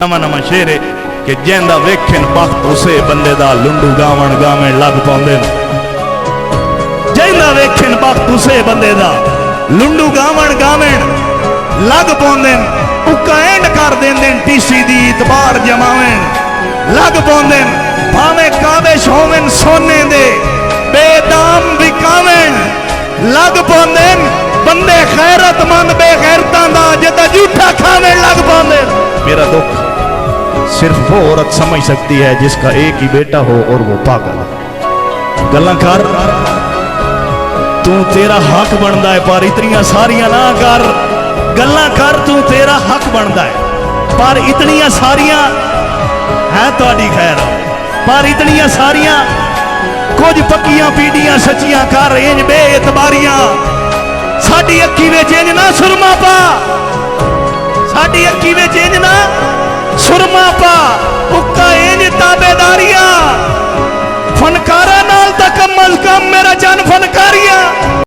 नवा शेर है कि जिंदा वेखन वक्त उसे बंदे दा लुंडू गावण गावण लग पाउंदे जिंदा वेखन वक्त उसे बंदे दा लुंडू गावण गावण लग पाउंदे उका एंड कर देंदे टीसी दी इतबार जमावण लग पाउंदे भावें काबिश होवन सोने दे बेदाम विकावण लग पाउंदे बंदे खैरतमंद बेगैरतां दा जिदा झूठा खावण लग पाउंदे। मेरा दुख सिर्फ वो औरत समझ सकती है जिसका एक ही बेटा हो और वो पागल गल्लां कर तू तेरा हक बनता है पर इतनियां सारियां ना कर गल्लां कर तू तेरा हक बनता है पर इतनियां सारियां है तुहाडी खैर पर इतनियां सारियां कुछ पक्कियां पीढ़ियां सच्चियां कर इंज बेइतबारियां साडी अखी विच इंज ना सुरमा पा साडी अखी विच इंज ना सुरमा पा।